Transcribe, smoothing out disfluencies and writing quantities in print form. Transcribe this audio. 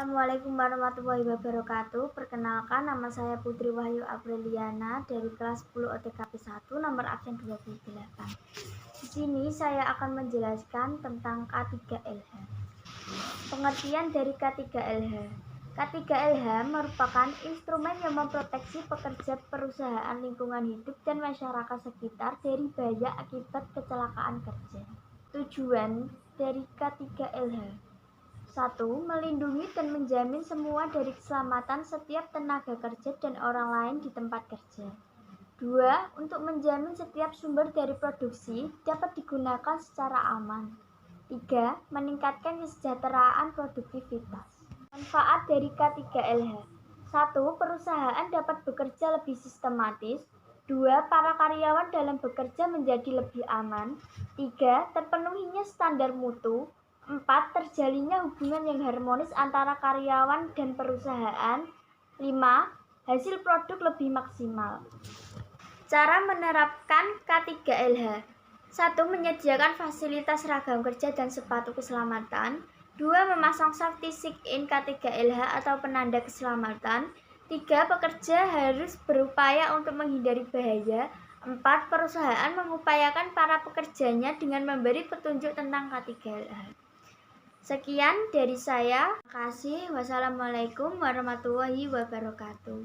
Assalamualaikum warahmatullahi wabarakatuh. Perkenalkan, nama saya Putri Wahyu Apriliana dari kelas 10 OTKP 1 nomor absen 28. Di sini saya akan menjelaskan tentang K3LH. Pengertian dari K3LH. K3LH merupakan instrumen yang memproteksi pekerja perusahaan, lingkungan hidup, dan masyarakat sekitar dari bahaya akibat kecelakaan kerja. Tujuan dari K3LH: 1. Melindungi dan menjamin semua dari keselamatan setiap tenaga kerja dan orang lain di tempat kerja. 2. Untuk menjamin setiap sumber dari produksi dapat digunakan secara aman. 3. Meningkatkan kesejahteraan produktivitas. Manfaat dari K3LH: 1. Perusahaan dapat bekerja lebih sistematis. 2. Para karyawan dalam bekerja menjadi lebih aman. 3. Terpenuhinya standar mutu. 4. Terjalinnya hubungan yang harmonis antara karyawan dan perusahaan. 5. Hasil produk lebih maksimal. Cara menerapkan K3LH: 1. Menyediakan fasilitas seragam kerja dan sepatu keselamatan. 2. Memasang safety sign K3LH atau penanda keselamatan. 3. Pekerja harus berupaya untuk menghindari bahaya. 4. Perusahaan mengupayakan para pekerjanya dengan memberi petunjuk tentang K3LH. Sekian dari saya. Terima kasih. Wassalamualaikum warahmatullahi wabarakatuh.